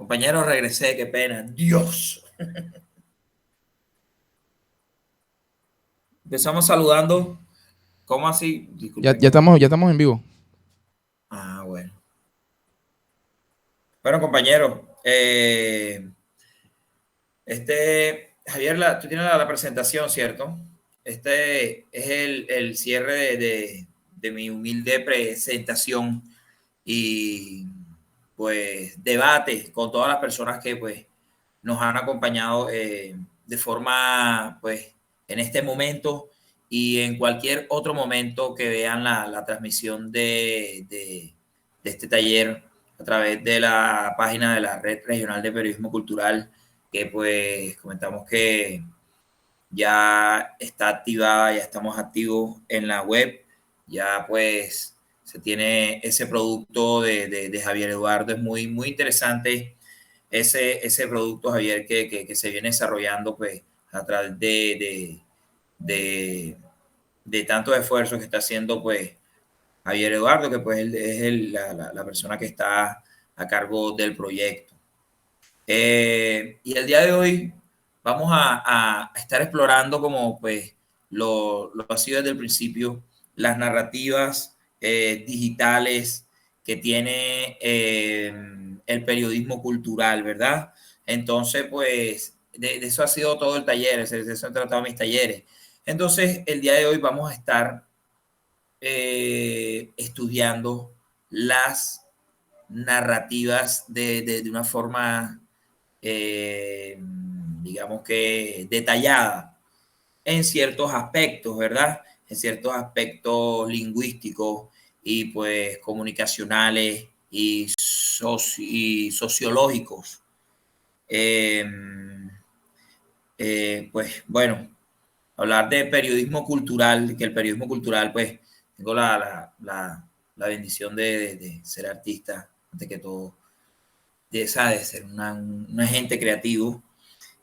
Compañero, regresé, qué pena. Dios. Empezamos saludando. ¿Cómo así? Ya, Disculpen ya que me... estamos, ya estamos en vivo. Ah, bueno. Bueno, compañero, Javier, tú tienes la presentación, ¿cierto? Este es el cierre de mi humilde presentación y pues debate con todas las personas que pues nos han acompañado de forma pues en este momento y en cualquier otro momento que vean la transmisión de este taller a través de la página de la Red Regional de Periodismo Cultural, que pues comentamos que ya está activada, ya estamos activos en la web, ya pues se tiene ese producto de Javier Eduardo, es muy interesante ese producto, Javier, que se viene desarrollando pues a través de, de tantos esfuerzos que está haciendo pues Javier Eduardo, que pues él es la persona que está a cargo del proyecto. Y el día de hoy vamos a estar explorando como pues lo ha sido desde el principio, las narrativas digitales que tiene el periodismo cultural, ¿verdad? Entonces, pues de eso ha sido todo el taller, de eso han tratado mis talleres. Entonces, el día de hoy vamos a estar estudiando las narrativas de una forma digamos que detallada en ciertos aspectos, ¿verdad? En ciertos aspectos lingüísticos y pues comunicacionales y sociológicos. Eh, pues bueno, hablar de periodismo cultural, que el periodismo cultural, pues tengo la bendición de ser artista, antes que todo, de ser un agente creativo.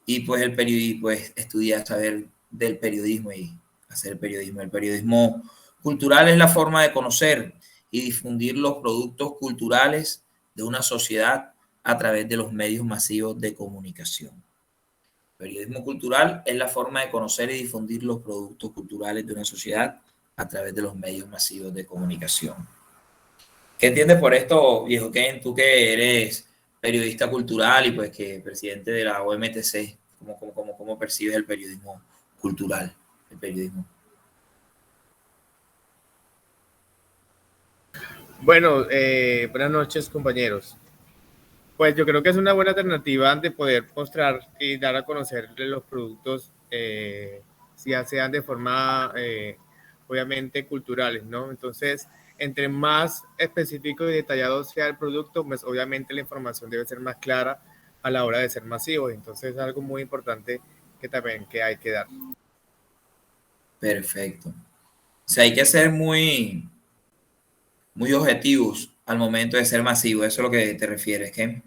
Y pues el periodismo, pues estudiar, saber del periodismo y hacer el periodismo. El periodismo cultural es la forma de conocer y difundir los productos culturales de una sociedad a través de los medios masivos de comunicación. El periodismo cultural es la forma de conocer y difundir los productos culturales de una sociedad a través de los medios masivos de comunicación. ¿Qué entiendes por esto, viejo Ken? Tú que eres periodista cultural y pues que presidente de la OMTC, ¿cómo percibes el periodismo cultural, el periodismo? Bueno, buenas noches, compañeros. Pues yo creo que es una buena alternativa de poder mostrar y dar a conocer los productos, ya sean de forma, obviamente, culturales, ¿no? Entonces, entre más específico y detallado sea el producto, pues obviamente la información debe ser más clara a la hora de ser masivo. Entonces, es algo muy importante que también que hay que dar. Perfecto. O sea, hay que ser muy objetivos al momento de ser masivo. Eso es lo que te refieres, Ken.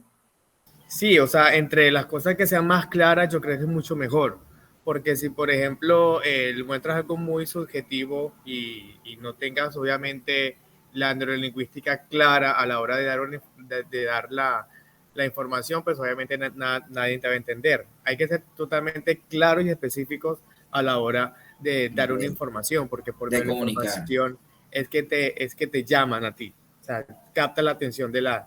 Sí, o sea, entre las cosas que sean más claras, yo creo que es mucho mejor. Porque si, por ejemplo, muestras algo muy subjetivo y no tengas, obviamente, la neurolingüística clara a la hora de dar, de dar la información, pues obviamente nadie te va a entender. Hay que ser totalmente claros y específicos a la hora de dar una información, porque por De medio de la comunicar. información es que te llaman a ti. O sea, capta la atención de las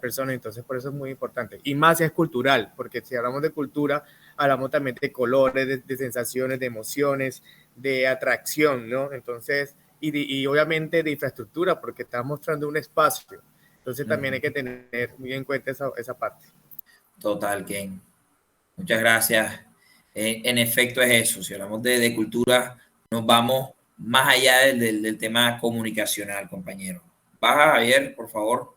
personas, entonces por eso es muy importante. Y más si es cultural, porque si hablamos de cultura, hablamos también de colores, de sensaciones, de emociones, de atracción, ¿no? Entonces, y obviamente de infraestructura, porque estás mostrando un espacio. Entonces también hay que tener muy en cuenta esa parte. Total, Ken. Muchas gracias. En efecto es eso. Si hablamos de cultura, nos vamos más allá del tema comunicacional, compañero. Baja, Javier, por favor.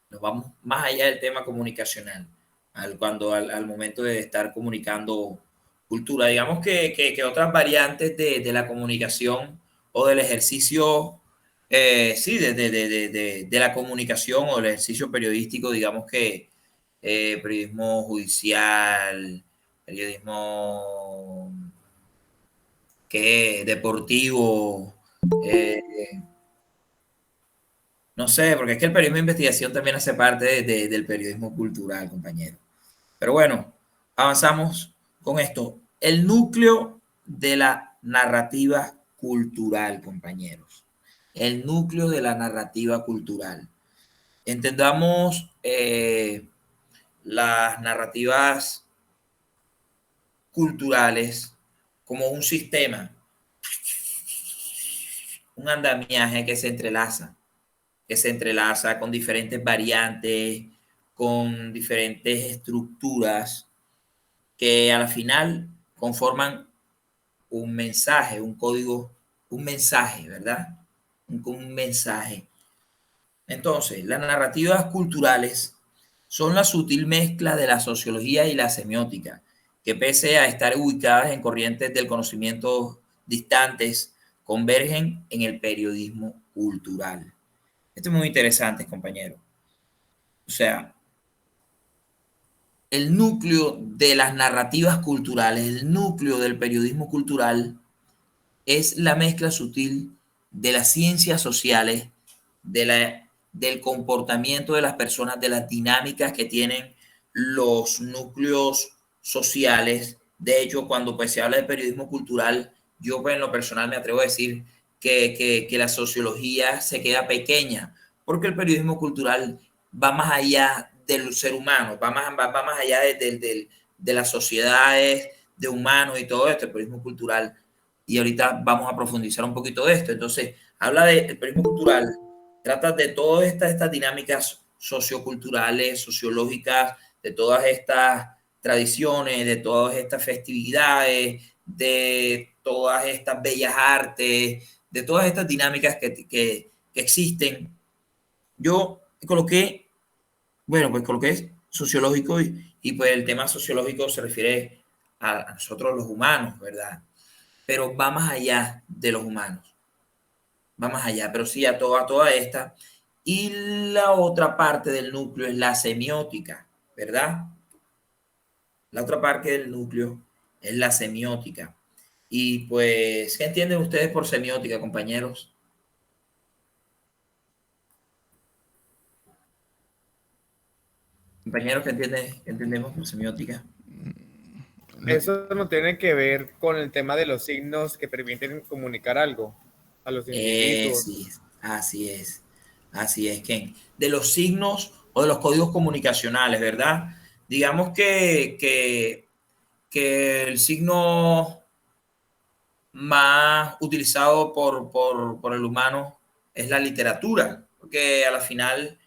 Nos vamos más allá del tema comunicacional, al momento de estar comunicando cultura. Digamos que otras variantes de la comunicación o del ejercicio, sí, de la comunicación o del ejercicio periodístico, digamos que periodismo judicial, periodismo que deportivo, eh, No sé, porque es que el periodismo de investigación también hace parte del periodismo cultural, compañero. Pero bueno, avanzamos con esto. El núcleo de la narrativa cultural, compañeros. El núcleo de la narrativa cultural. Entendamos las narrativas culturales como un sistema, un andamiaje que se entrelaza con diferentes variantes, con diferentes estructuras que a la final conforman un mensaje, un código, un mensaje, ¿verdad? Un mensaje. Entonces, las narrativas culturales son la sutil mezcla de la sociología y la semiótica, que pese a estar ubicadas en corrientes del conocimiento distantes, convergen en el periodismo cultural. Esto es muy interesante, compañero. O sea, el núcleo de las narrativas culturales, el núcleo del periodismo cultural, es la mezcla sutil de las ciencias sociales, del comportamiento de las personas, de las dinámicas que tienen los núcleos sociales. De hecho, cuando pues, se habla de periodismo cultural, yo pues, en lo personal me atrevo a decir que la sociología se queda pequeña, porque el periodismo cultural va más allá del ser humano, va más allá de las sociedades, de humanos y todo esto. El periodismo cultural, y ahorita vamos a profundizar un poquito de esto. Entonces, habla del periodismo cultural, trata de todas estas dinámicas socioculturales, sociológicas, de todas estas tradiciones, de todas estas festividades, de todas estas bellas artes, de todas estas dinámicas que existen. Yo coloqué, bueno, pues coloqué sociológico y pues el tema sociológico se refiere a nosotros los humanos, ¿verdad? Pero va más allá de los humanos, va más allá, pero sí a toda esta. Y la otra parte del núcleo es la semiótica, ¿verdad? La otra parte del núcleo es la semiótica. Y pues, ¿qué entienden ustedes por semiótica, compañeros? Compañeros, qué entendemos por semiótica? Eso no tiene que ver con el tema de los signos que permiten comunicar algo a los individuos. Sí, así es, así es, Ken. De los signos o de los códigos comunicacionales, ¿verdad? Digamos que el signo más utilizado por el humano es la literatura, porque a la final,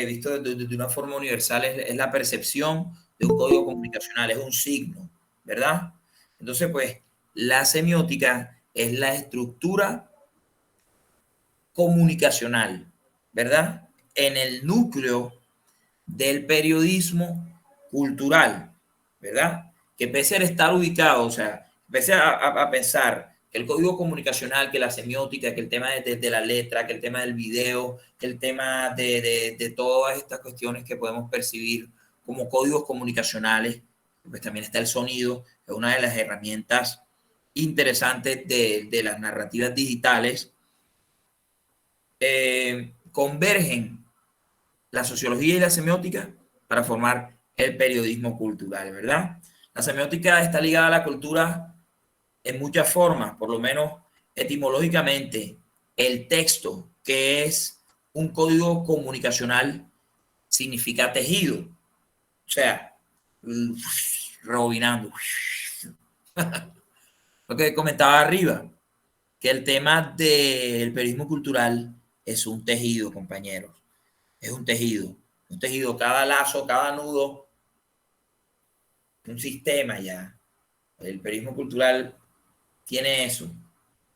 visto de una forma universal, es la percepción de un código comunicacional, es un signo, ¿verdad? Entonces, pues, la semiótica es la estructura comunicacional, ¿verdad? En el núcleo del periodismo cultural, ¿verdad? Que pese a estar ubicado, o sea, pese a pensar que el código comunicacional, que la semiótica, que el tema de la letra, que el tema del video, que el tema de todas estas cuestiones que podemos percibir como códigos comunicacionales, pues también está el sonido, que es una de las herramientas interesantes de las narrativas digitales, convergen la sociología y la semiótica para formar el periodismo cultural, ¿verdad? La semiótica está ligada a la cultura en muchas formas, por lo menos etimológicamente. El texto, que es un código comunicacional, significa tejido, o sea, rebobinando. Lo que comentaba arriba, que el tema del periodismo cultural es un tejido, compañeros. Es un tejido, cada lazo, cada nudo, un sistema ya. El periodismo cultural tiene eso.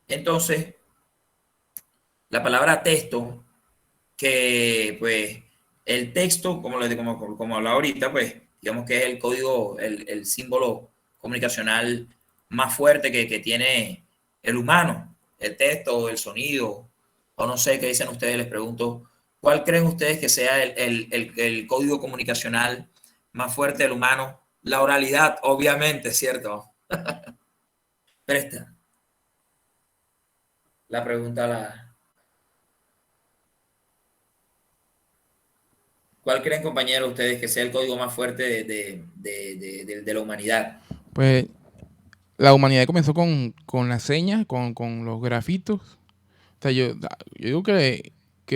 Entonces, la palabra texto, que pues el texto, como hablaba ahorita, pues digamos que es el código, el símbolo comunicacional más fuerte que tiene el humano, el texto, el sonido, o no sé qué dicen ustedes, les pregunto, ¿cuál creen ustedes que sea el código comunicacional más fuerte del humano? La oralidad, obviamente, ¿cierto? Presta la pregunta a la... ¿Cuál creen, compañeros, ustedes que sea el código más fuerte de la humanidad? Pues la humanidad comenzó con las señas, con los grafitos. O sea, yo digo que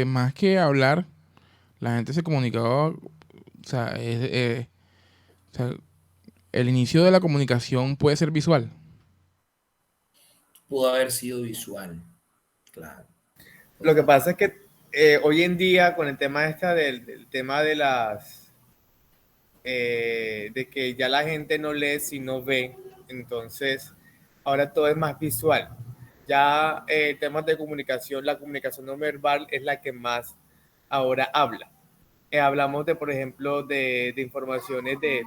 más que hablar, la gente se comunicaba. O sea, o sea, el inicio de la comunicación puede ser visual. Pudo haber sido visual, claro. Lo que pasa es que hoy en día con el tema del tema de de que ya la gente no lee sino ve, entonces ahora todo es más visual. Ya temas de comunicación, la comunicación no verbal es la que más ahora habla. Hablamos de, por ejemplo, de informaciones de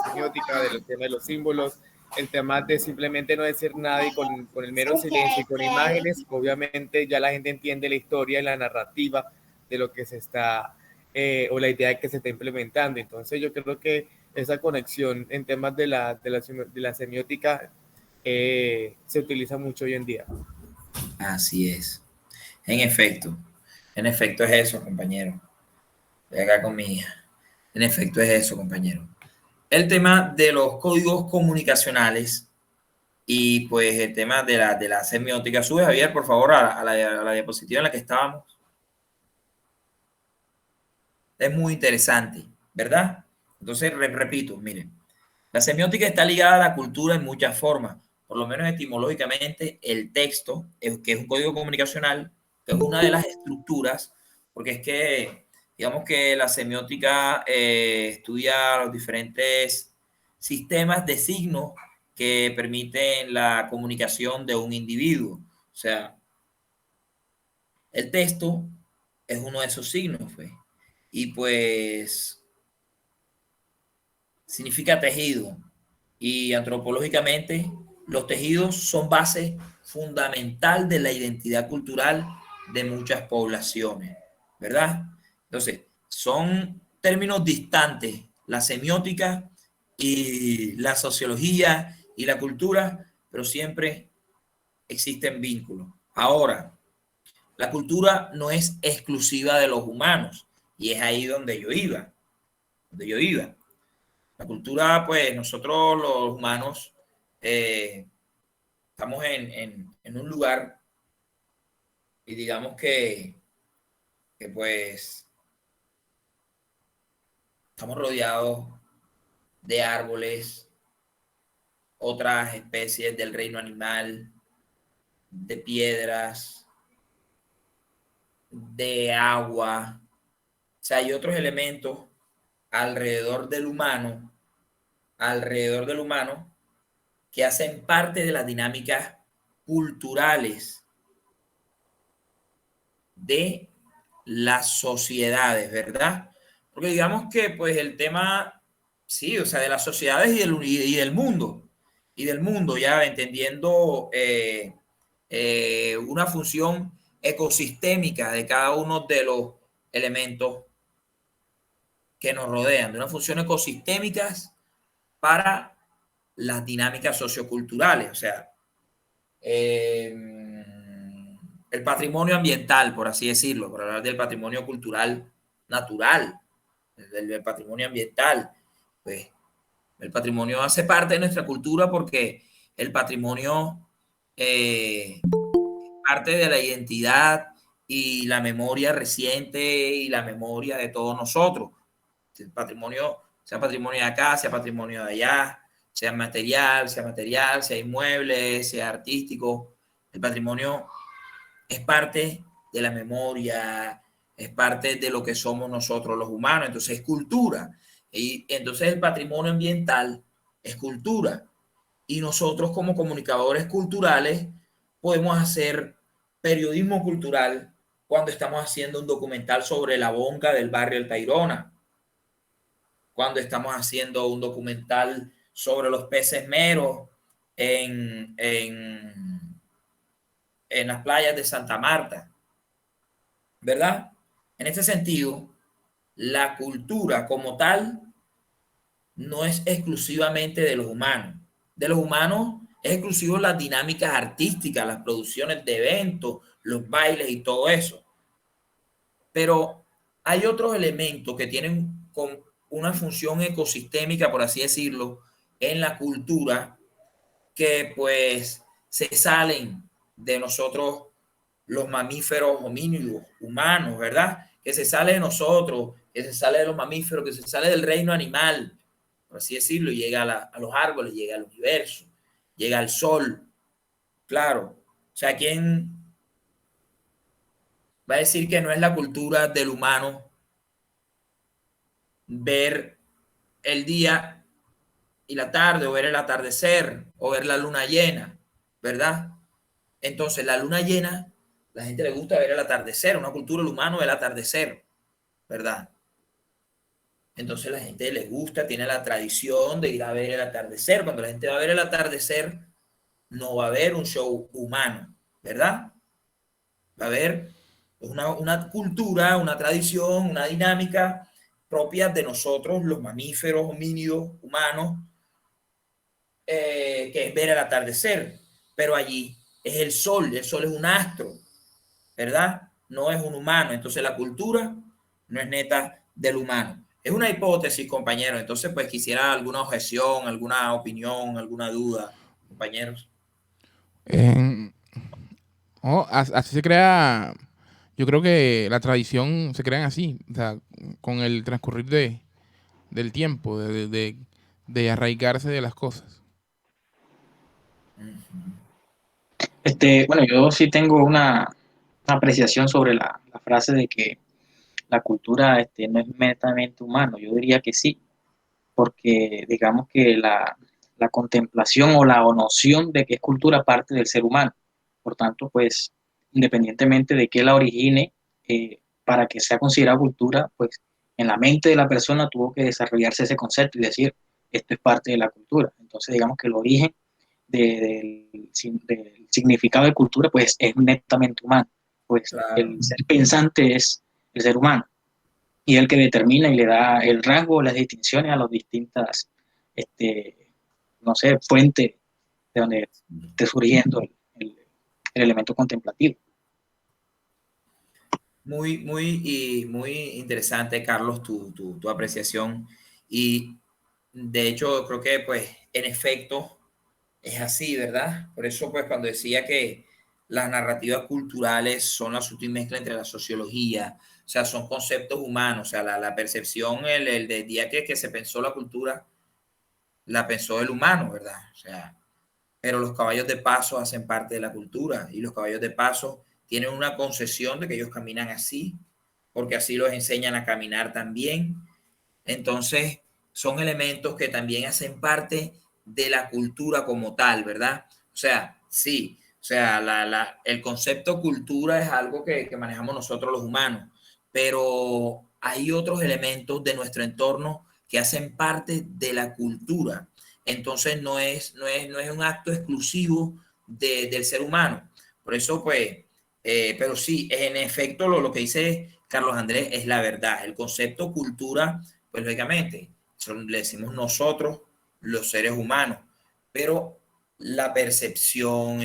semiótica, del tema de los símbolos, el tema de simplemente no decir nada y con el mero silencio y con imágenes, obviamente ya la gente entiende la historia y la narrativa de lo que se está, o la idea que se está implementando. Entonces yo creo que esa conexión en temas de la semiótica se utiliza mucho hoy en día. Así es. En efecto, en efecto es eso, compañero. Voy acá con mi hija. En efecto es eso, compañero. El tema de los códigos comunicacionales y pues el tema de la semiótica. Sube, Javier, por favor, a la diapositiva en la que estábamos. Es muy interesante, ¿verdad? Entonces, repito, miren, la semiótica está ligada a la cultura en muchas formas, por lo menos etimológicamente, el texto, que es un código comunicacional, que es una de las estructuras, porque es que, digamos que la semiótica estudia los diferentes sistemas de signos que permiten la comunicación de un individuo. O sea, el texto es uno de esos signos, pues. Y pues significa tejido. Y antropológicamente, los tejidos son base fundamental de la identidad cultural de muchas poblaciones, ¿verdad? Entonces, son términos distantes, la semiótica y la sociología y la cultura, pero siempre existen vínculos. Ahora, la cultura no es exclusiva de los humanos y es ahí donde yo iba, donde yo iba. La cultura, pues nosotros los humanos estamos en un lugar y digamos que pues estamos rodeados de árboles, otras especies del reino animal, de piedras, de agua. O sea, hay otros elementos alrededor del humano, alrededor del humano, que hacen parte de las dinámicas culturales de las sociedades, ¿verdad? Porque digamos que pues el tema, sí, o sea, de las sociedades y del mundo, ya entendiendo una función ecosistémica de cada uno de los elementos que nos rodean, de una función ecosistémicas para las dinámicas socioculturales, o sea, eh, el patrimonio ambiental, por así decirlo, por hablar del patrimonio cultural natural, del patrimonio ambiental, pues el patrimonio hace parte de nuestra cultura porque el patrimonio parte de la identidad y la memoria reciente y la memoria de todos nosotros. El patrimonio, sea patrimonio de acá, sea patrimonio de allá, sea material, sea inmueble, sea artístico. El patrimonio es parte de la memoria, es parte de lo que somos nosotros los humanos, entonces es cultura. Y entonces el patrimonio ambiental es cultura. Y nosotros como comunicadores culturales podemos hacer periodismo cultural cuando estamos haciendo un documental sobre la bonga del barrio El Tayrona, cuando estamos haciendo un documental sobre los peces meros en las playas de Santa Marta, ¿verdad? En este sentido, la cultura como tal no es exclusivamente de los humanos. De los humanos es exclusivo las dinámicas artísticas, las producciones de eventos, los bailes y todo eso. Pero hay otros elementos que tienen con una función ecosistémica, por así decirlo, en la cultura, que pues se salen de nosotros los mamíferos homínidos humanos, ¿verdad? Que se sale de nosotros, que se sale de los mamíferos, que se sale del reino animal, por así decirlo, y llega a los árboles, llega al universo, llega al sol, claro. O sea, ¿quién va a decir que no es la cultura del humano ver el día y la tarde, o ver el atardecer, o ver la luna llena, ¿verdad? Entonces, la luna llena, la gente le gusta ver el atardecer, una cultura del humano del atardecer, ¿verdad? Entonces, la gente le gusta, tiene la tradición de ir a ver el atardecer. Cuando la gente va a ver el atardecer, no va a haber un show humano, ¿verdad? Va a haber una cultura, una tradición, una dinámica propia de nosotros, los mamíferos, homínidos, humanos, que es ver el atardecer. Pero allí es el sol es un astro, ¿verdad? No es un humano. Entonces la cultura no es neta del humano. Es una hipótesis, compañeros. Entonces, pues quisiera alguna objeción, alguna opinión, alguna duda, compañeros. En- así se crea, yo creo que la tradición se crea así, o sea, con el transcurrir del tiempo, de arraigarse de las cosas. Bueno, yo sí tengo una apreciación sobre la frase de que la cultura no es netamente humano. Yo diría que sí, porque digamos que la contemplación o la noción de que es cultura parte del ser humano. Por tanto, pues, independientemente de que la origine, para que sea considerada cultura, pues en la mente de la persona tuvo que desarrollarse ese concepto y decir, esto es parte de la cultura. Entonces, digamos que el origen del significado de cultura, pues es netamente humano. Pues Claro. el ser pensante es el ser humano y el que determina y le da el rasgo, las distinciones a las distintas, no sé, fuentes de donde esté surgiendo el elemento contemplativo. Muy interesante, Carlos, tu apreciación. Y de hecho, creo que, pues, en efecto, es así, ¿verdad? Por eso, pues, cuando decía que las narrativas culturales son la sutil mezcla entre la sociología, o sea, son conceptos humanos, o sea, la percepción, el del día que se pensó la cultura, la pensó el humano, ¿verdad? O sea, pero los caballos de paso hacen parte de la cultura y los caballos de paso tienen una concesión de que ellos caminan así, porque así los enseñan a caminar también. Entonces, son elementos que también hacen parte de la cultura como tal, ¿verdad? O sea, sí, o sea, el concepto cultura es algo que manejamos nosotros los humanos, pero hay otros elementos de nuestro entorno que hacen parte de la cultura. Entonces, no es un acto exclusivo del ser humano. Por eso, pues, pero sí, en efecto, lo que dice Carlos Andrés es la verdad. El concepto cultura, pues lógicamente, le decimos nosotros, los seres humanos, pero la percepción,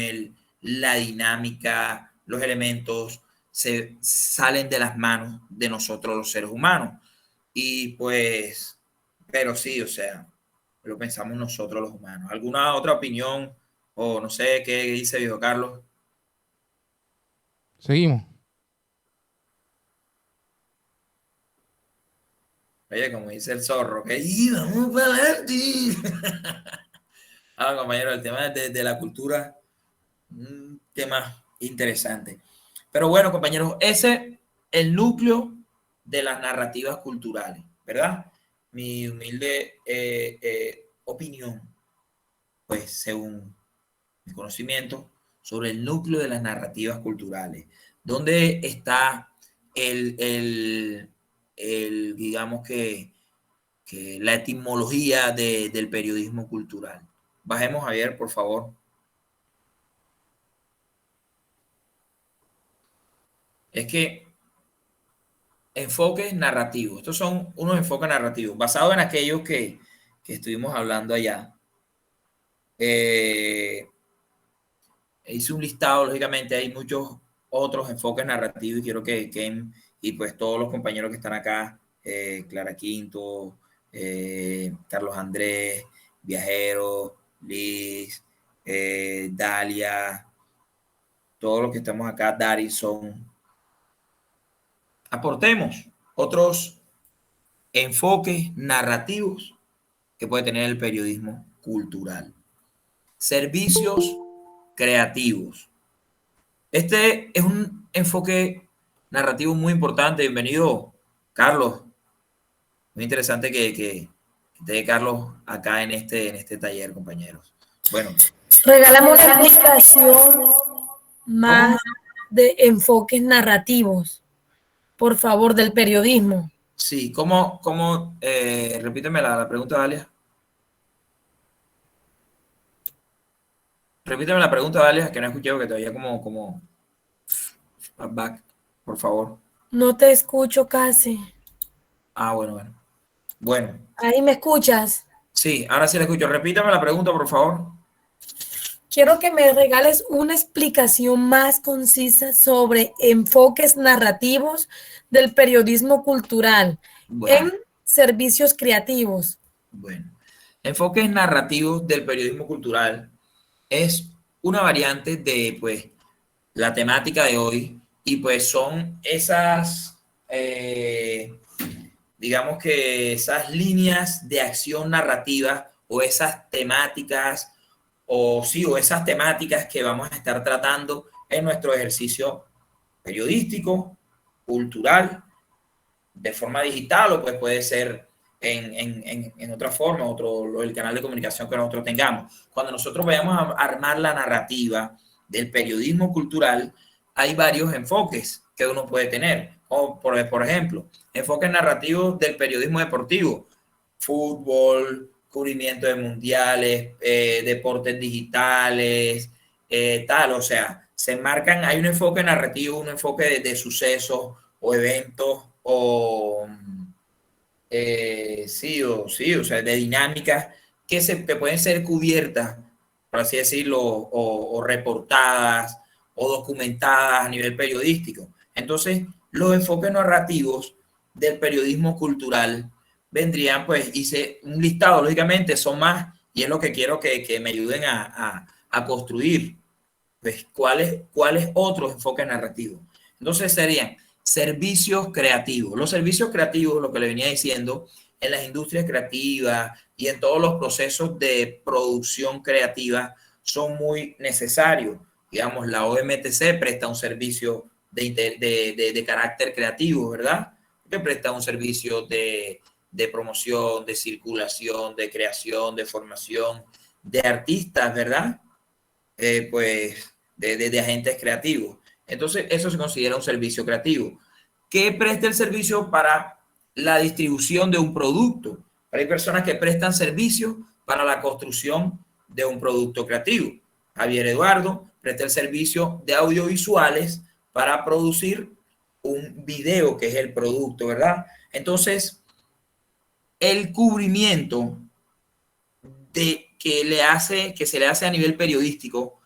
la dinámica, los elementos se salen de las manos de nosotros los seres humanos. Y pues, pero sí, o sea, lo pensamos nosotros los humanos. ¿Alguna otra opinión o no sé qué dice viejo Carlos? Seguimos. Oye, como dice el zorro, que vamos para adelante. Ah, compañero, el tema de la cultura, un tema interesante. Pero bueno, compañeros, ese es el núcleo de las narrativas culturales, ¿verdad? Mi humilde opinión, pues según mi conocimiento, sobre el núcleo de las narrativas culturales. ¿Dónde está el, el, digamos que la etimología del periodismo cultural? Bajemos, Javier, por favor. Es que enfoques narrativos, estos son unos enfoques narrativos basados en aquellos que estuvimos hablando allá. Eh, hice un listado, lógicamente hay muchos otros enfoques narrativos y quiero que queden y pues todos los compañeros que están acá, Clara Quinto, Carlos Andrés, Viajero, Liz, Dalia, todos los que estamos acá, Darison, aportemos otros enfoques narrativos que puede tener el periodismo cultural. Servicios creativos. Este es un enfoque narrativo muy importante. Bienvenido, Carlos. Muy interesante que esté Carlos acá en este taller, compañeros. Bueno. Regálame una explicación más de enfoques narrativos, por favor, del periodismo. Sí, repíteme la pregunta, Dalia. Repíteme la pregunta, Dalia, que no he escuchado, que todavía como back, por favor. No te escucho casi. Ah, bueno. ¿Ahí me escuchas? Sí, ahora sí la escucho. Repítame la pregunta, por favor. Quiero que me regales una explicación más concisa sobre enfoques narrativos del periodismo cultural en servicios creativos. Bueno, enfoques narrativos del periodismo cultural es una variante de, pues, la temática de hoy, y pues son esas, digamos que esas líneas de acción narrativa o esas temáticas, o esas temáticas que vamos a estar tratando en nuestro ejercicio periodístico, cultural, de forma digital, o pues puede ser en otra forma, el canal de comunicación que nosotros tengamos. Cuando nosotros vayamos a armar la narrativa del periodismo cultural, hay varios enfoques que uno puede tener. O por ejemplo, enfoques narrativos del periodismo deportivo, fútbol, cubrimiento de mundiales, deportes digitales, o sea, se marcan, hay un enfoque narrativo, un enfoque de sucesos o eventos o de dinámicas que pueden ser cubiertas, por así decirlo, o reportadas o documentadas a nivel periodístico. Entonces, los enfoques narrativos del periodismo cultural vendrían, pues, hice un listado, lógicamente, son más, y es lo que quiero que me ayuden a construir, pues, ¿cuáles otros enfoques narrativos? Entonces serían servicios creativos. Los servicios creativos, lo que le venía diciendo, en las industrias creativas y en todos los procesos de producción creativa son muy necesarios. Digamos, la OMTC presta un servicio de carácter creativo, ¿verdad? Que presta un servicio de promoción, de circulación, de creación, de formación de artistas, ¿verdad? Pues de agentes creativos. Entonces, eso se considera un servicio creativo. ¿Qué presta el servicio para la distribución de un producto? Hay personas que prestan servicios para la construcción de un producto creativo. Javier Eduardo presta el servicio de audiovisuales para producir un video, que es el producto, ¿verdad? Entonces, el cubrimiento que se le hace a nivel periodístico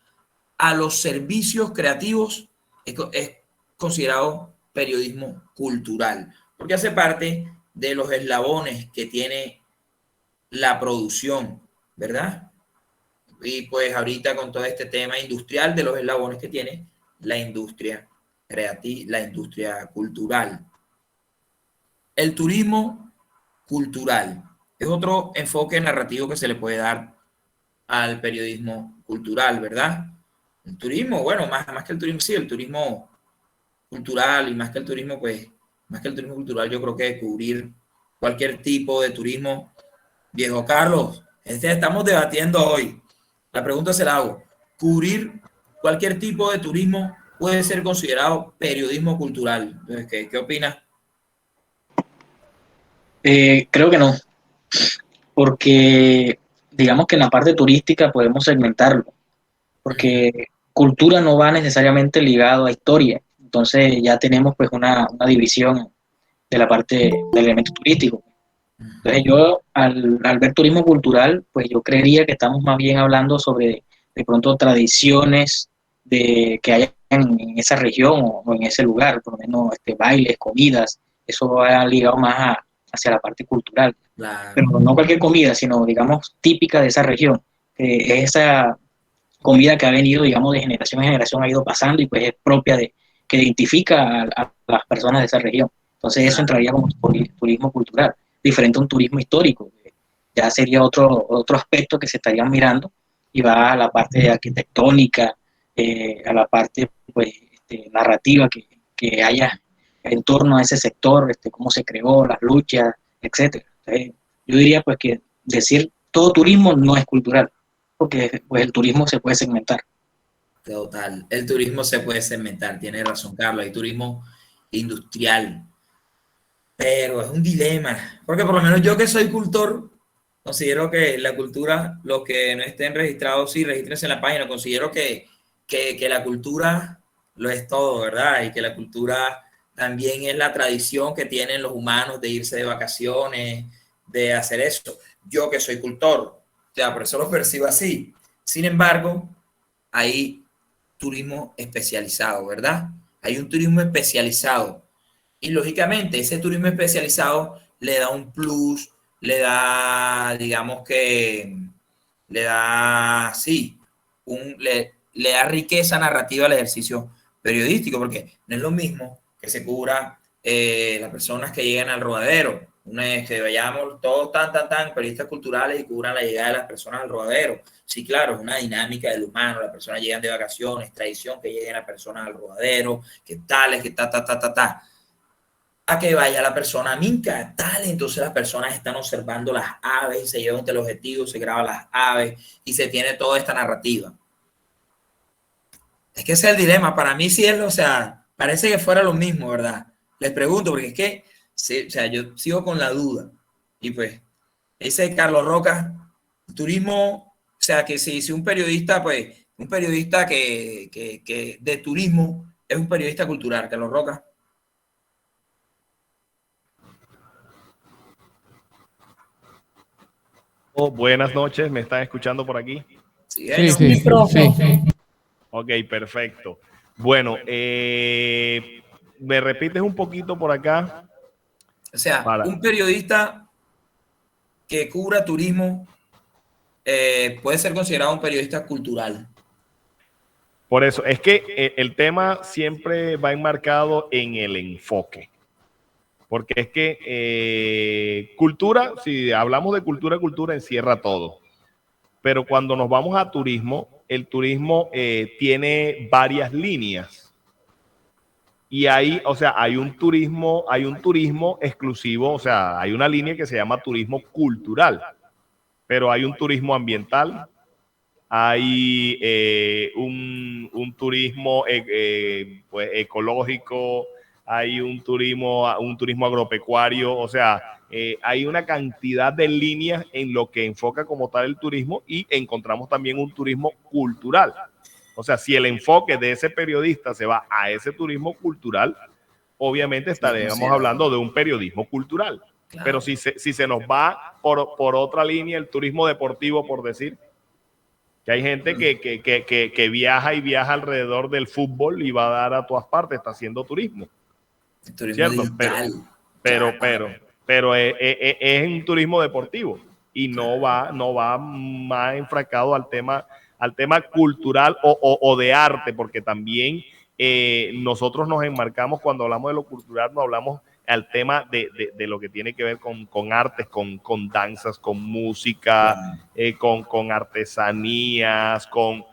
a los servicios creativos es considerado periodismo cultural, porque hace parte de los eslabones que tiene la producción, ¿verdad? Y pues ahorita con todo este tema industrial de los eslabones que tiene la industria creativa, la industria cultural. El turismo cultural es otro enfoque narrativo que se le puede dar al periodismo cultural, ¿verdad? El turismo, bueno, más que el turismo, sí, el turismo cultural, y más que el turismo, pues, más que el turismo cultural, yo creo que cubrir cualquier tipo de turismo. Viejo Carlos, estamos debatiendo hoy. La pregunta se la hago. ¿Cubrir cualquier tipo de turismo puede ser considerado periodismo cultural? Entonces, ¿qué opinas? Creo que no, porque digamos que en la parte turística podemos segmentarlo, porque cultura no va necesariamente ligado a historia, entonces ya tenemos pues una división de la parte del elemento turístico. Entonces yo al ver turismo cultural, pues yo creería que estamos más bien hablando sobre de pronto tradiciones que hayan en esa región o en ese lugar, por lo menos bailes, comidas, eso va ligado más hacia la parte cultural. Claro. Pero no cualquier comida, sino, digamos, típica de esa región. Esa comida que ha venido, digamos, de generación en generación, ha ido pasando y pues es propia que identifica a las personas de esa región. Entonces eso entraría como turismo cultural, diferente a un turismo histórico. Ya sería otro aspecto que se estarían mirando y va a la parte arquitectónica, a la parte pues, narrativa que haya en torno a ese sector, cómo se creó, las luchas, etcétera. Entonces, yo diría pues que decir todo turismo no es cultural, porque pues el turismo se puede segmentar. Total, el turismo se puede segmentar, tiene razón Carlos, hay turismo industrial, pero es un dilema, porque por lo menos yo que soy cultor, considero que la cultura, los que no estén registrados, sí, regístrense en la página, considero que la cultura lo es todo, ¿verdad? Y que la cultura también es la tradición que tienen los humanos de irse de vacaciones, de hacer eso. Yo que soy cultor, o sea, por eso lo percibo así. Sin embargo, hay turismo especializado, ¿verdad? Hay un turismo especializado. Y lógicamente ese turismo especializado le da un plus, le da, digamos que, le da, sí, le da riqueza narrativa al ejercicio periodístico, porque no es lo mismo que se cubra las personas que llegan al rodadero. Una vez que vayamos todos tan, periodistas culturales y cubran la llegada de las personas al rodadero. Sí, claro, es una dinámica del humano, las personas llegan de vacaciones, tradición que lleguen las personas al rodadero, que tales, que ta. A que vaya la persona a Minca, tal, entonces las personas están observando las aves y se llevan un teleobjetivo, se graban las aves y se tiene toda esta narrativa. Es que ese es el dilema, para mí sí es, o sea, parece que fuera lo mismo, ¿verdad? Les pregunto, porque es que, sí, o sea, yo sigo con la duda. Y pues, ese Carlos Roca, turismo, o sea, que si un periodista, pues, un periodista que de turismo es un periodista cultural, Carlos Roca. Buenas noches, ¿me están escuchando por aquí? Sí, Sí. Ok, perfecto. Bueno, ¿me repites un poquito por acá? O sea, un periodista que cubra turismo puede ser considerado un periodista cultural. Por eso, es que el tema siempre va enmarcado en el enfoque. Porque es que cultura, si hablamos de cultura encierra todo. Pero cuando nos vamos a turismo, el turismo tiene varias líneas. Y ahí, o sea, hay un turismo exclusivo, o sea, hay una línea que se llama turismo cultural, pero hay un turismo ambiental, hay un turismo pues, ecológico, hay un turismo agropecuario, o sea, hay una cantidad de líneas en lo que enfoca como tal el turismo y encontramos también un turismo cultural. O sea, si el enfoque de ese periodista se va a ese turismo cultural, obviamente estaríamos hablando de un periodismo cultural. Claro. Pero si se nos va por otra línea, el turismo deportivo, por decir, que hay gente que viaja y viaja alrededor del fútbol y va a dar a todas partes, está haciendo turismo. El turismo digital. Pero es un turismo deportivo y no va más enfrascado al tema cultural o de arte, porque también nosotros nos enmarcamos cuando hablamos de lo cultural, no hablamos al tema de lo que tiene que ver con artes, con danzas, con música, con artesanías, con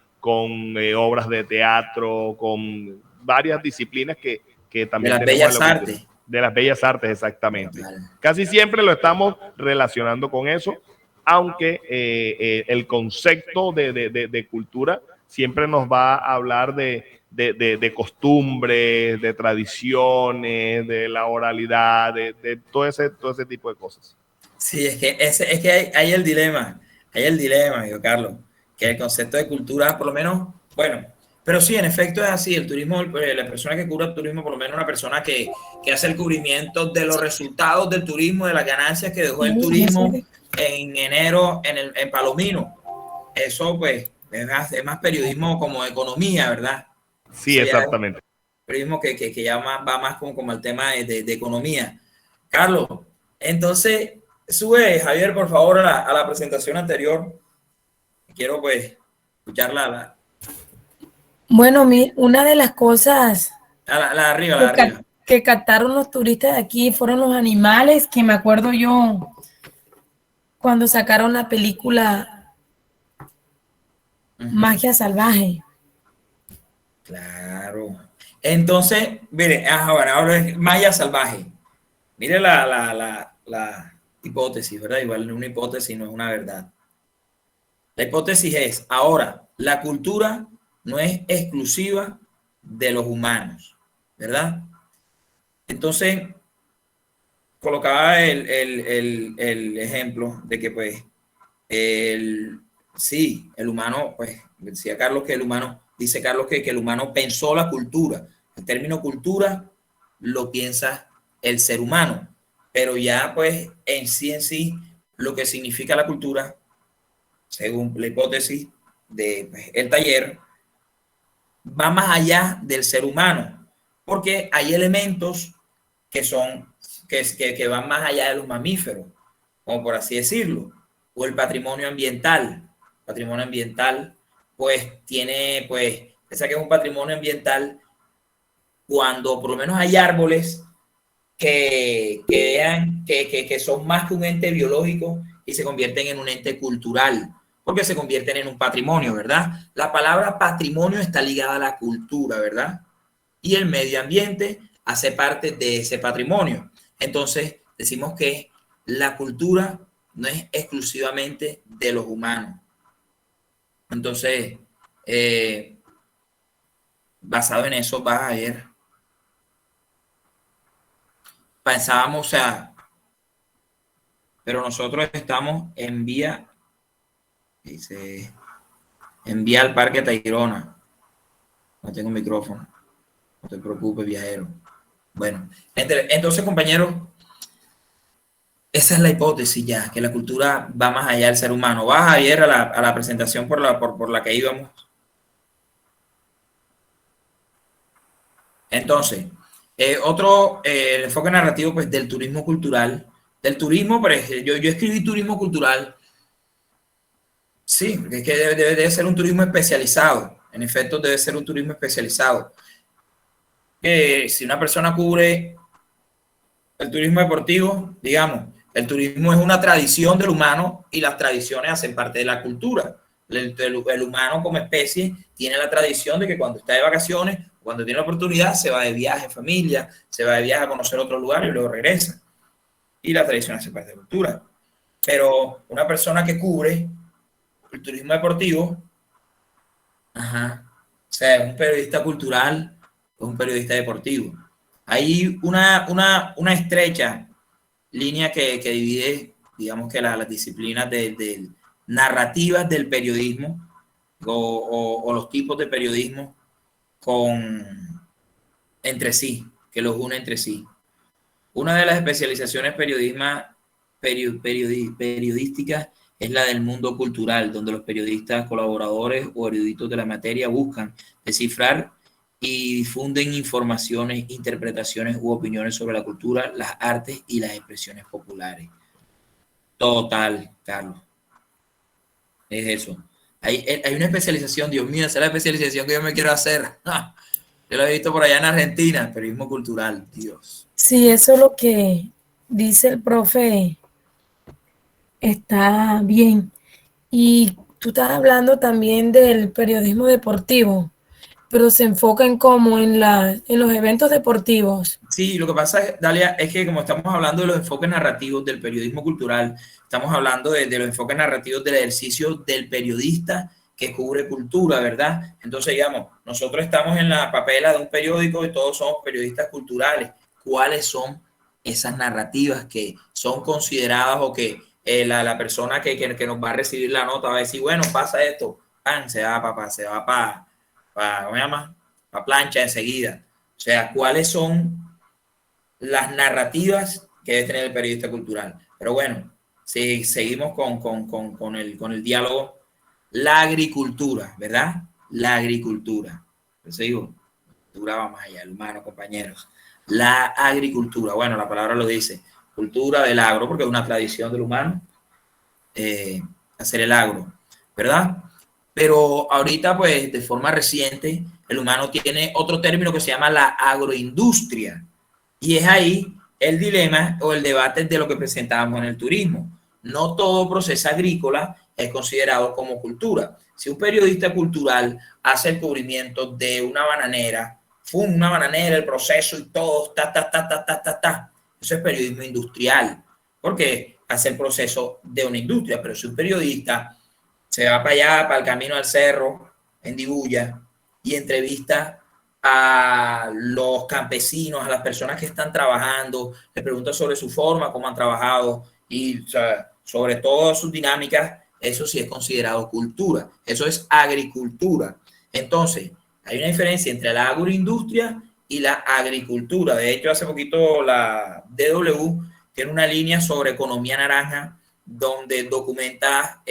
obras de teatro, con varias disciplinas que también de las bellas artes. De las bellas artes, exactamente. Casi siempre lo estamos relacionando con eso, aunque el concepto de cultura siempre nos va a hablar de costumbres, de tradiciones, de la oralidad, de todo ese tipo de cosas. Sí, es que hay el dilema, yo Carlos, que el concepto de cultura, por lo menos, bueno, pero sí, en efecto es así, el turismo, la persona que cubre el turismo, por lo menos una persona que hace el cubrimiento de los resultados del turismo, de las ganancias que dejó el turismo en enero en Palomino. Eso pues es más periodismo como economía, ¿verdad? Sí, exactamente. Periodismo que ya va más como el tema de economía. Carlos, entonces, sube, Javier, por favor, a la presentación anterior. Quiero, pues, escucharla. Bueno, una de las cosas La de arriba, la de arriba. Que captaron los turistas de aquí fueron los animales, que me acuerdo yo cuando sacaron la película Magia Salvaje. Claro. Entonces, mire, ahora es Magia Salvaje. Mire la hipótesis, ¿verdad? Igual una hipótesis no es una verdad. La hipótesis es, ahora, la cultura no es exclusiva de los humanos, ¿verdad? Entonces, colocaba el ejemplo de que, pues, sí, el humano, pues, decía Carlos que el humano, dice Carlos que el humano pensó la cultura. El término cultura lo piensa el ser humano, pero ya, pues, en sí, lo que significa la cultura, según la hipótesis del pues, taller, va más allá del ser humano, porque hay elementos que son que van más allá de los mamíferos, como por así decirlo, o el patrimonio ambiental. Patrimonio ambiental, pues tiene, pues, esa que es un patrimonio ambiental cuando por lo menos hay árboles que son más que un ente biológico y se convierten en un ente cultural, porque se convierten en un patrimonio, ¿verdad? La palabra patrimonio está ligada a la cultura, ¿verdad? Y el medio ambiente hace parte de ese patrimonio. Entonces, decimos que la cultura no es exclusivamente de los humanos. Entonces, basado en eso, vas a ver. Pensábamos, o sea, pero nosotros estamos en vía, dice, en vía al Parque Tayrona. No tengo micrófono. No te preocupes, viajero. Bueno, entonces, compañeros, esa es la hipótesis ya, que la cultura va más allá del ser humano. Vas, Javier, a la presentación por la que íbamos. Entonces, el enfoque narrativo pues, del turismo cultural. Del turismo, pero yo escribí turismo cultural. Sí, es que debe ser un turismo especializado. En efecto, debe ser un turismo especializado. Si una persona cubre el turismo deportivo, digamos, el turismo es una tradición del humano y las tradiciones hacen parte de la cultura. El humano como especie tiene la tradición de que cuando está de vacaciones, cuando tiene la oportunidad, se va de viaje en familia, se va de viaje a conocer otro lugar y luego regresa. Y la tradición hace parte de la cultura. Pero una persona que cubre el turismo deportivo, o sea, es un periodista cultural, es un periodista deportivo. Hay una estrecha línea que divide, digamos que las disciplinas de narrativas del periodismo o los tipos de periodismo entre sí, que los une entre sí. Una de las especializaciones periodísticas es la del mundo cultural, donde los periodistas, colaboradores o eruditos de la materia buscan descifrar y difunden informaciones, interpretaciones u opiniones sobre la cultura, las artes y las expresiones populares. Total, Carlos. Es eso. Hay una especialización, Dios mío, esa es la especialización que yo me quiero hacer. Yo lo he visto por allá en Argentina, periodismo cultural, Dios. Sí, eso es lo que dice el profe. Está bien. Y tú estás hablando también del periodismo deportivo, pero se enfoca en cómo en los eventos deportivos. Sí, lo que pasa, Dalia, es que como estamos hablando de los enfoques narrativos del periodismo cultural, estamos hablando de los enfoques narrativos del ejercicio del periodista que cubre cultura, ¿verdad? Entonces, digamos, nosotros estamos en la papela de un periódico y todos somos periodistas culturales. ¿Cuáles son esas narrativas que son consideradas o que la persona que nos va a recibir la nota va a decir, bueno, pasa esto, se va para ¿cómo se llama? Para plancha enseguida? O sea, ¿cuáles son las narrativas que debe tener el periodista cultural? Pero bueno, si seguimos con el diálogo, la agricultura, ¿verdad? La agricultura. Eso digo, cultura va más allá, el humano, compañeros. La agricultura, bueno, la palabra lo dice, cultura del agro, porque es una tradición del humano hacer el agro, ¿verdad? Pero ahorita, pues, de forma reciente, el humano tiene otro término que se llama la agroindustria. Y es ahí el dilema o el debate de lo que presentábamos en el turismo. No todo proceso agrícola es considerado como cultura. Si un periodista cultural hace el cubrimiento de una bananera, el proceso y todo, eso es periodismo industrial, porque hace el proceso de una industria. Pero si un periodista se va para allá, para el camino al cerro, en Dibuya, y entrevista a los campesinos, a las personas que están trabajando, le pregunta sobre su forma, cómo han trabajado y, o sea, sobre todas sus dinámicas, eso sí es considerado cultura, eso es agricultura. Entonces, hay una diferencia entre la agroindustria y la agricultura. De hecho, hace poquito la DW tiene una línea sobre economía naranja donde documenta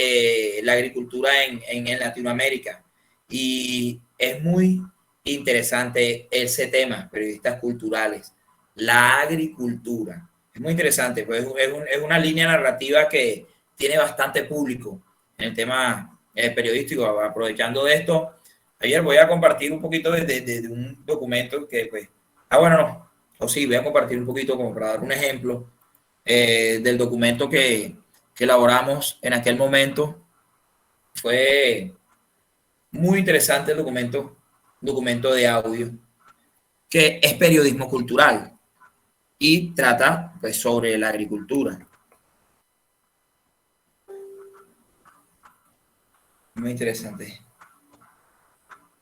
la agricultura en Latinoamérica. Y es muy interesante ese tema, periodistas culturales, la agricultura. Es muy interesante, pues es una línea narrativa que tiene bastante público en el tema periodístico. Aprovechando de esto, ayer voy a compartir un poquito de un documento que, pues, bueno, no, o sí, voy a compartir un poquito como para dar un ejemplo del documento que elaboramos en aquel momento. Fue muy interesante el documento de audio, que es periodismo cultural y trata, pues, sobre la agricultura. Muy interesante.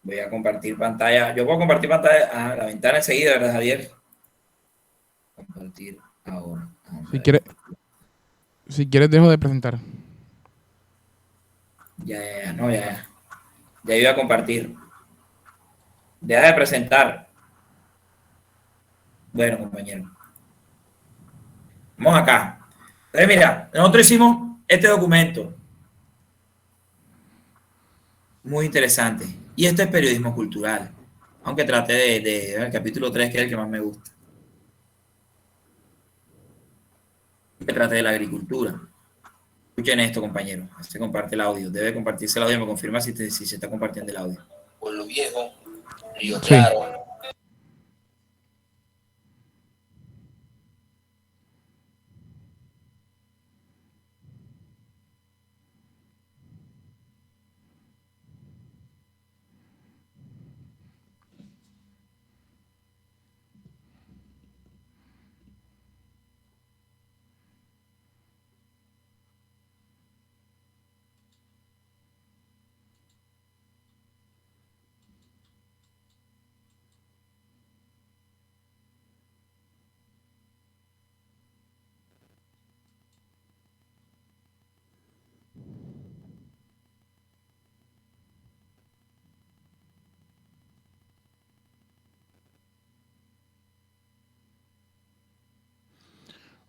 Voy a compartir pantalla. Yo puedo compartir pantalla. La ventana enseguida, ¿verdad, Javier? Compartir ahora. Si quieres dejo de presentar. Ya iba a compartir. Deja de presentar. Bueno, compañero. Vamos acá. Entonces, mira, nosotros hicimos este documento. Muy interesante. Y esto es periodismo cultural. Aunque trate del capítulo 3, que es el que más me gusta. Que trate de la agricultura. Escuchen esto, compañeros. Se comparte el audio. Debe compartirse el audio. Me confirma si se está compartiendo el audio. Pueblo Viejo, Río Claro. Sí.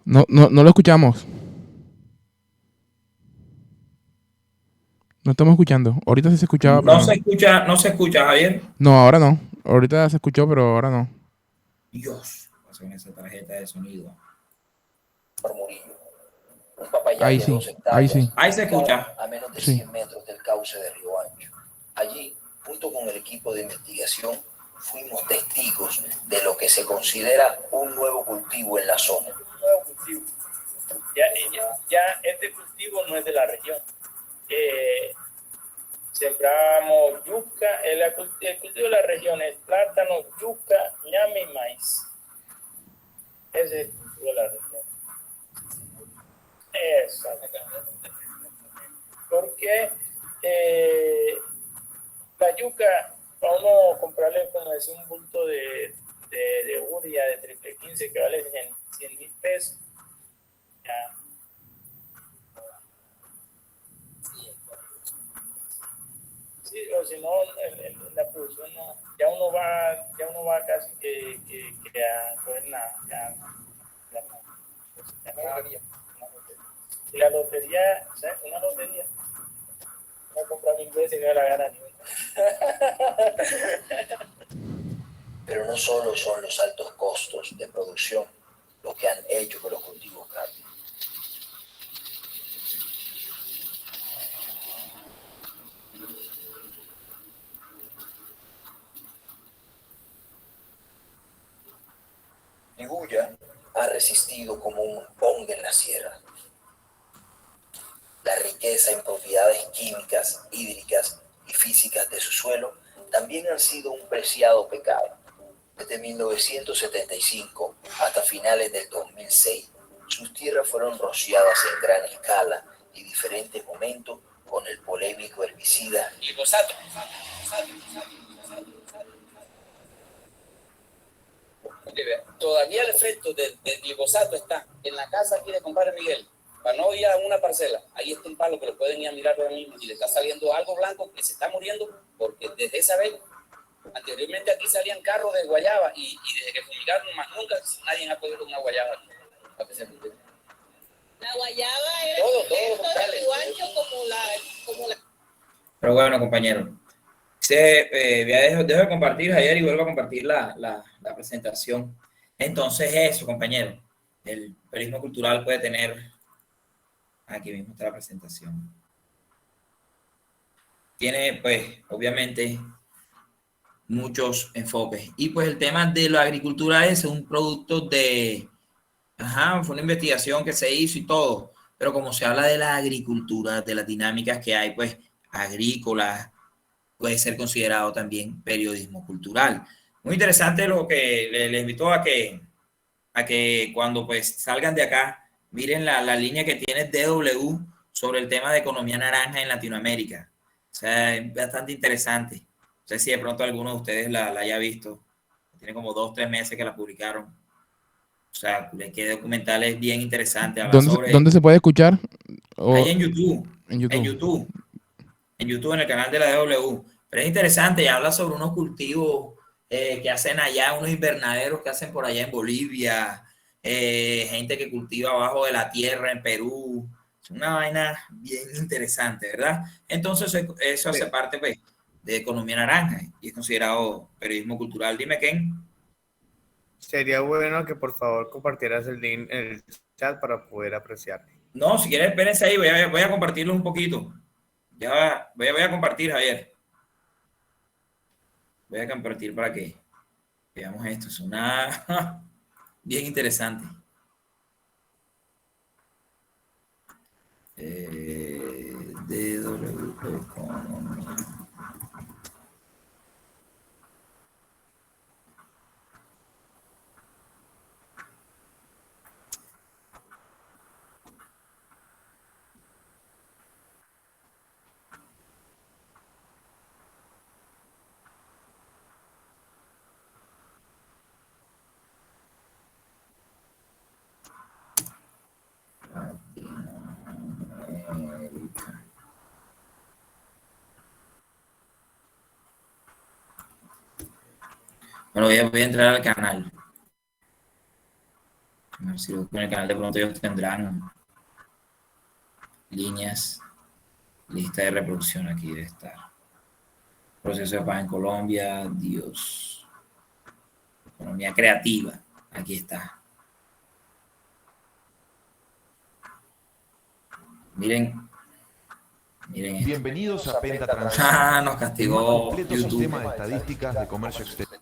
No lo escuchamos. No estamos escuchando. Ahorita sí se escuchaba, pero No se escucha, Javier. No, ahora no. Ahorita se escuchó, pero ahora no. Dios, pasó en esa tarjeta de sonido. Ahí sí, ahí sí. Ahí se escucha. A menos de 100 metros del cauce de Río Ancho. Allí, junto con el equipo de investigación, fuimos testigos de lo que se considera un nuevo cultivo en la zona. Un nuevo cultivo. Ya este cultivo no es de la región. Sembramos yuca. El cultivo de la región es plátano, yuca, ñame y maíz. Ese es el cultivo de la región. Exactamente. Porque la yuca, para uno comprarle, como decía, un bulto de urea de triple 15 que vale 100,000 pesos, ya. Sí, o si no, la producción no, ya uno va casi que a coger y la lotería, ¿sabes? Una lotería, voy a comprar 1000 veces y no la gana ni una. Pero no solo son los altos costos de producción los que han hecho que los cultivos cambien. Liguya ha resistido como un hongo en la sierra. La riqueza en propiedades químicas, hídricas y físicas de su suelo también han sido un preciado pecado. Desde 1975 hasta finales del 2006, sus tierras fueron rociadas en gran escala y diferentes momentos con el polémico herbicida glifosato. Todavía el efecto del glifosato está en la casa aquí de compadre Miguel. Para no ir a una parcela, ahí está un palo que lo pueden ir a mirar ahora mismo y le está saliendo algo blanco que se está muriendo porque desde esa vez, anteriormente aquí salían carros de guayaba y desde que fumigaron más nunca nadie ha podido una guayaba. La guayaba era todo como la... Pero bueno, compañeros, dejo de compartir ayer y vuelvo a compartir la presentación. Entonces eso, compañeros, el periodismo cultural puede tener, aquí mismo está la presentación, tiene pues obviamente muchos enfoques y pues el tema de la agricultura es un producto de, fue una investigación que se hizo y todo, pero como se habla de la agricultura, de las dinámicas que hay pues agrícolas, puede ser considerado también periodismo cultural. Muy interesante lo que les invito a que cuando pues salgan de acá, miren la línea que tiene DW sobre el tema de economía naranja en Latinoamérica. O sea, es bastante interesante. No sé si de pronto alguno de ustedes la haya visto. Tiene como 2 o 3 meses que la publicaron. O sea, que documental es bien interesante. ¿Dónde se puede escuchar? Ahí en YouTube. En YouTube. En YouTube, en el canal de la DW. Pero es interesante y habla sobre unos cultivos que hacen allá, unos invernaderos que hacen por allá en Bolivia, gente que cultiva abajo de la tierra en Perú. Es una vaina bien interesante, ¿verdad? Entonces eso hace parte pues, de economía naranja y es considerado periodismo cultural. Dime, Ken. Sería bueno que por favor compartieras el link en el chat para poder apreciar. No, si quieres, espérense ahí, voy a compartirlo un poquito. Ya voy a compartir, Javier. Voy a compartir para que veamos esto. Es una bien interesante. DW Economía. Bueno, voy a entrar al canal. A ver si en el canal de pronto ellos tendrán líneas, lista de reproducción aquí debe estar. Proceso de paz en Colombia, Dios. Economía creativa, aquí está. Miren esto. Bienvenidos a Penta Transacción. Nos castigó Completo YouTube. sistema de estadísticas de comercio exterior.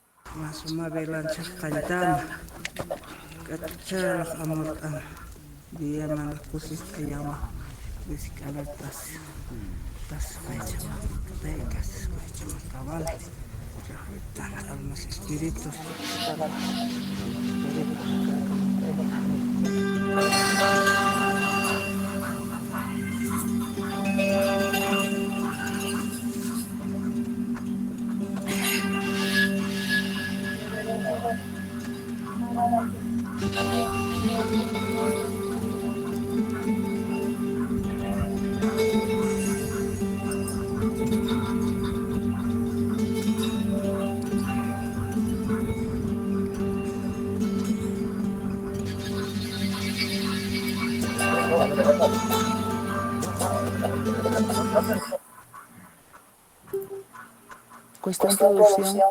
Questa introduzione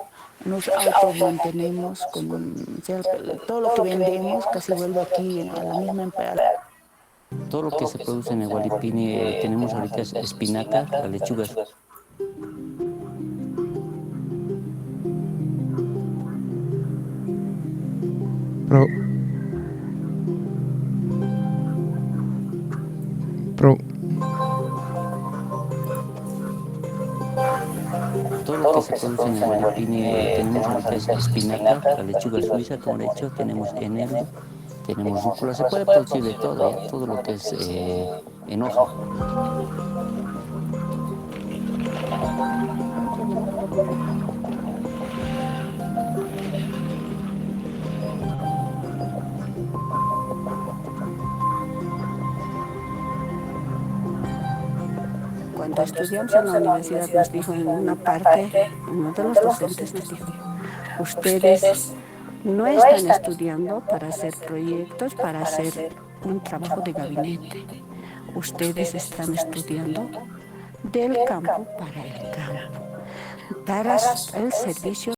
nos automantenemos con todo lo que vendemos casi vuelve aquí a la misma empresa. Todo lo que se produce en el Hualipini tenemos ahorita es espinaca, las lechugas. Todo lo que se produce en el Hualipini tenemos ahorita es espinaca, la lechuga suiza, como he dicho, tenemos eneldo, tenemos rúcula, se puede producir de todo, todo lo que es en hoja. Cuando estudiamos en la universidad nos dijo en una parte, uno de los docentes nos dijo, ustedes no están estudiando para hacer proyectos, para hacer un trabajo de gabinete. Ustedes están estudiando del campo para el campo, para el servicio